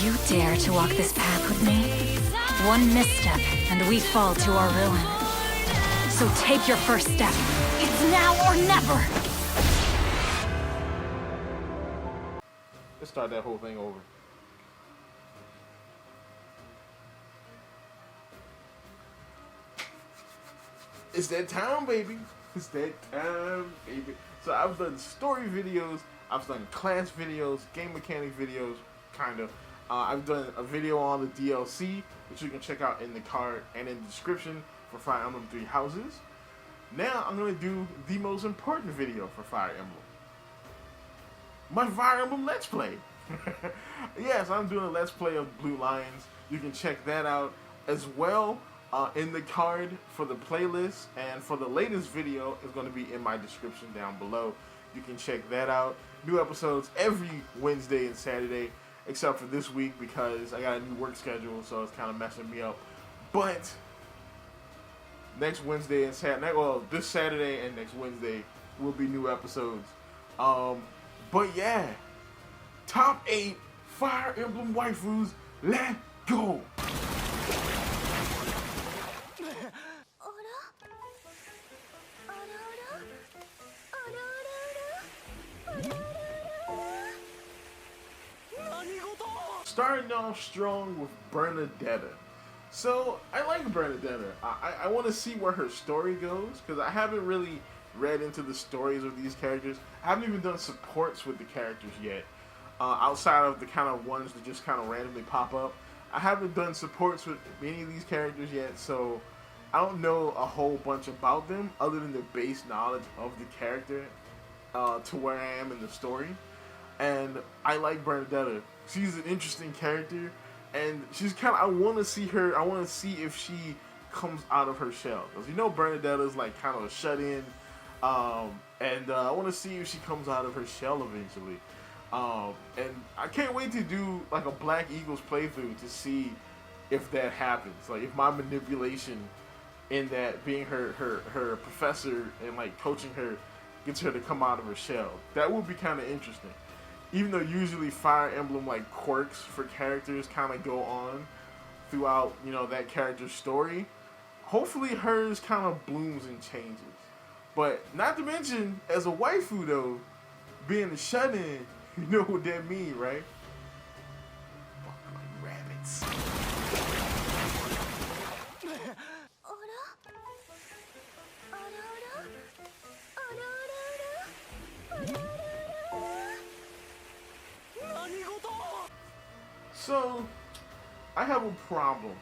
You dare to walk this path with me? One misstep, and we fall to our ruin. So take your first step. It's now or never! Let's start that whole thing over. It's that time, baby. It's that time, baby. So I've done story videos, I've done class videos, game mechanic videos, kind of. I've done a video on the DLC, which you can check out in the card and in the description for Fire Emblem 3 Houses. Now I'm going to do the most important video for Fire Emblem. My Fire Emblem Let's Play. Yes, I'm doing a Let's Play of Blue Lions. You can check that out as well in the card for the playlist. And for the latest video, it's going to be in my description down below. You can check that out. New episodes every Wednesday and Saturday, except for this week because I got a new work schedule, so it's kind of messing me up. But next Wednesday and Saturday, well, this Saturday and next Wednesday will be new episodes. But yeah, top 8 Fire Emblem waifus. Let's go. Starting off strong with Bernadetta. So, I like Bernadetta. I want to see where her story goes, because I haven't really read into the stories of these characters. I haven't even done supports with the characters yet, outside of the kind of ones that just kind of randomly pop up. I haven't done supports with many of these characters yet, so I don't know a whole bunch about them, other than the base knowledge of the character to where I am in the story. And I like Bernadetta. She's an interesting character, and she's kind of, I want to see her, I want to see if she comes out of her shell. Because you know Bernadetta's like kind of a shut-in, and I want to see if she comes out of her shell eventually. And I can't wait to do like a Black Eagles playthrough to see if that happens. Like if my manipulation in that, being her professor and like coaching her, gets her to come out of her shell. That would be kind of interesting. Even though usually Fire Emblem like quirks for characters kind of go on throughout, you know, that character's story, hopefully hers kind of blooms and changes. But not to mention, as a waifu though, being a shut-in, you know what that means, right? Fuck like rabbits. So, I have a problem,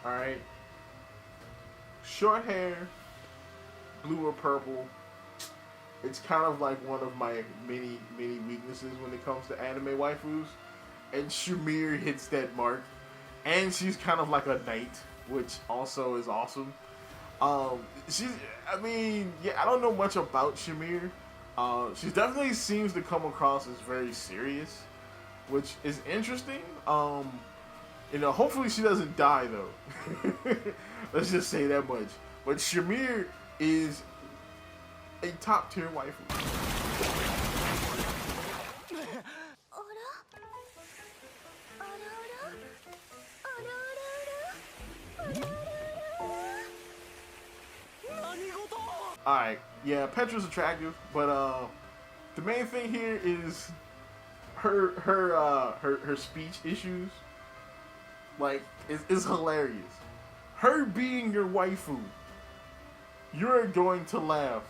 alright? Short hair, blue or purple, it's kind of like one of my many weaknesses when it comes to anime waifus. And Shamir hits that mark. And she's kind of like a knight, which also is awesome. I mean, yeah, I don't know much about Shamir. She definitely seems to come across as very serious, which is interesting. You know, hopefully she doesn't die though. Let's just say that much. But Shamir is a top tier waifu. Alright, yeah, Petra's attractive, but the main thing here is her speech issues. Like, it's hilarious. Her being your waifu, you're going to laugh.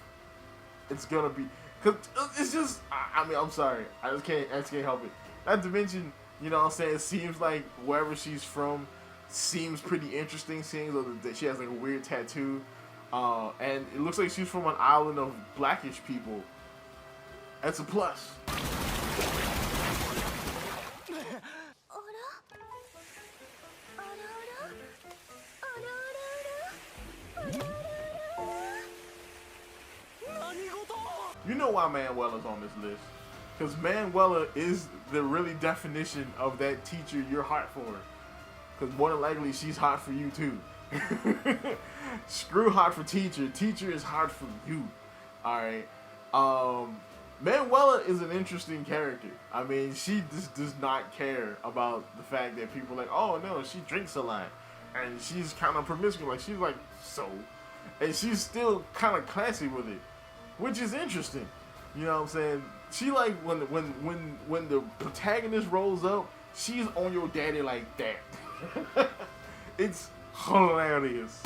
It's gonna be, cause it's just, I mean, I'm sorry, I just can't help it. Not to mention, you know what I'm saying, it seems like wherever she's from seems pretty interesting, seeing that she has like a weird tattoo. And it looks like she's from an island of blackish people. That's a plus. You know why Manuela's on this list. Because Manuela is the really definition of that teacher you're hot for. Because more than likely, she's hot for you too. Screw hot for teacher. Teacher is hot for you. Alright. Manuela is an interesting character. I mean, she just does not care about the fact that people are like, oh no, she drinks a lot. And she's kind of promiscuous. Like, she's like, so. And she's still kind of classy with it, which is interesting. You know what I'm saying? She like, when the protagonist rolls up, she's on your daddy like that. It's hilarious.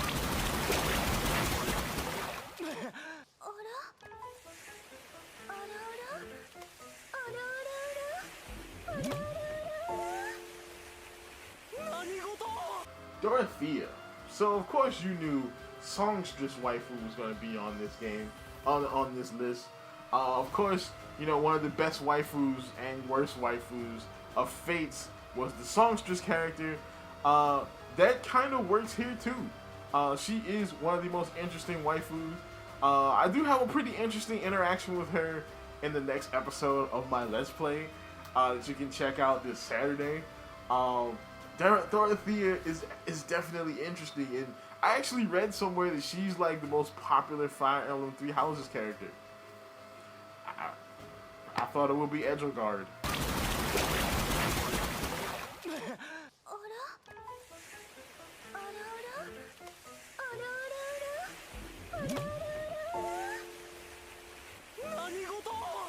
Dorothea. So of course you knew Songstress waifu was going to be on this game, on this list. Of course, you know, one of the best waifus and worst waifus of Fates was the Songstress character. That kind of works here too. She is one of the most interesting waifus. I do have a pretty interesting interaction with her in the next episode of my Let's Play that you can check out this Saturday. Dorothea is definitely interesting, and I actually read somewhere that she's like the most popular Fire Emblem Three Houses character. I thought it would be Edgelgard.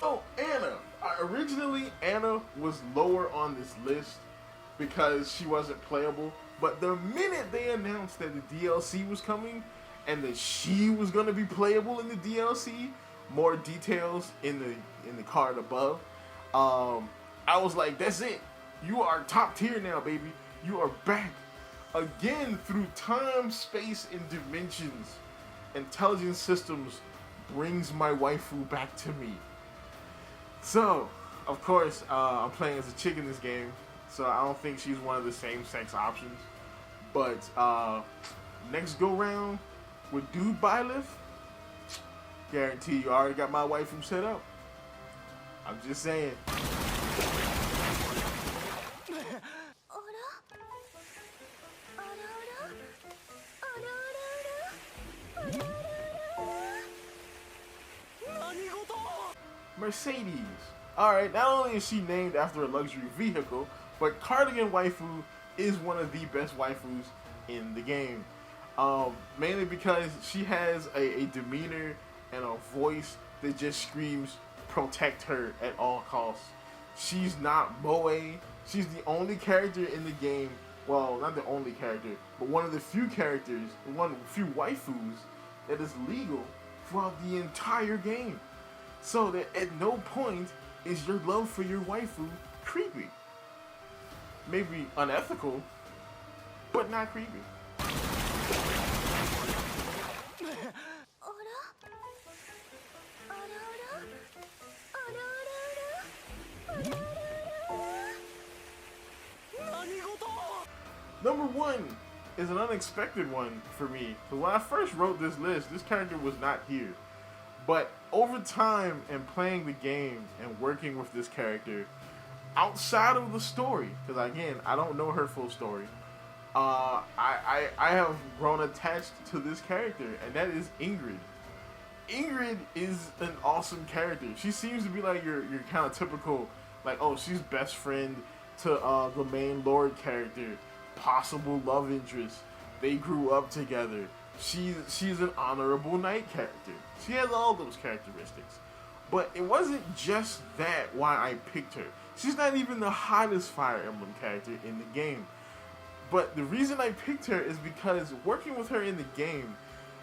Oh, Anna. Originally, Anna was lower on this list because she wasn't playable. But the minute they announced that the DLC was coming and that she was going to be playable in the DLC, more details in the card above, I was like, that's it. You are top tier now, baby. You are back. Again, through time, space, and dimensions, intelligent systems brings my waifu back to me. So, of course, I'm playing as a chick in this game, so I don't think she's one of the same-sex options. But next go-round with Dude Byleth, guarantee you already got my waifu set up. I'm just saying. Mercedes. Alright, not only is she named after a luxury vehicle, but Cardigan Waifu is one of the best waifus in the game. Mainly because she has a demeanor and a voice that just screams protect her at all costs. She's not moe. She's the only character in the game, well, not the only character, but one of the few characters, one of the few waifus that is legal throughout the entire game. So that at no point is your love for your waifu creepy. Maybe unethical, but not creepy. Number one is an unexpected one for me. So when I first wrote this list, this character was not here. But over time and playing the game and working with this character, outside of the story, because again, I don't know her full story, I have grown attached to this character, and that is Ingrid. Ingrid is an awesome character. She seems to be like your kind of typical, like, oh, she's best friend to the main Lord character, possible love interest. They grew up together. She's an honorable knight character. She has all those characteristics. But it wasn't just that why I picked her. She's not even the hottest Fire Emblem character in the game. But the reason I picked her is because working with her in the game,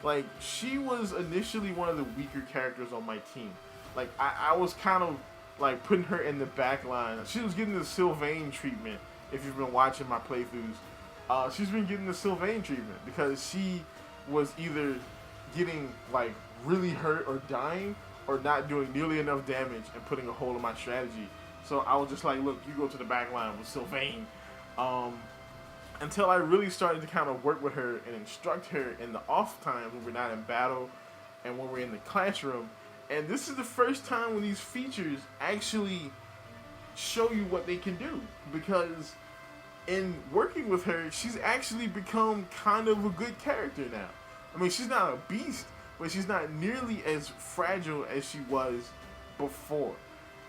like, she was initially one of the weaker characters on my team. Like, I was kind of, like, putting her in the back line. She was getting the Sylvain treatment, if you've been watching my playthroughs. She's been getting the Sylvain treatment because she was either getting, like, really hurt or dying, or not doing nearly enough damage and putting a hole in my strategy. So I was just like, look, you go to the back line with Sylvain. Until I really started to kind of work with her and instruct her in the off times when we're not in battle and when we're in the classroom. And this is the first time when these features actually show you what they can do. Because in working with her, she's actually become kind of a good character now. I mean, she's not a beast, but she's not nearly as fragile as she was before.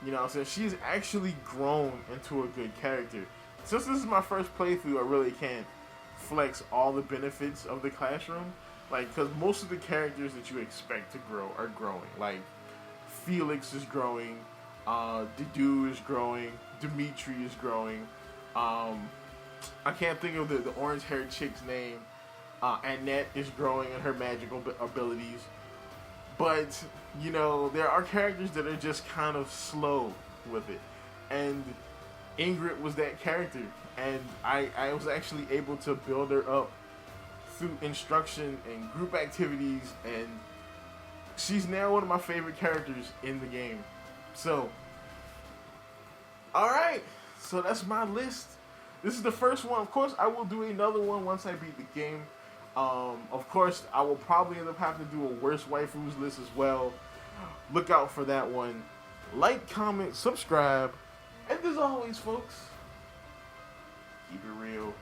You know what I'm saying? She's actually grown into a good character. Since this is my first playthrough, I really can't flex all the benefits of the classroom. Like, because most of the characters that you expect to grow are growing. Like, Felix is growing, Dedu is growing, Dimitri is growing. I can't think of the orange-haired chick's name. Annette is growing in her magical abilities. But, you know, there are characters that are just kind of slow with it. And Ingrid was that character. And I was actually able to build her up through instruction and group activities. And she's now one of my favorite characters in the game. So, alright. So that's my list. This is the first one. Of course, I will do another one once I beat the game. Of course, I will probably end up having to do a worst waifus list as well. Look out for that one. Like, comment, subscribe. And as always, folks, keep it real.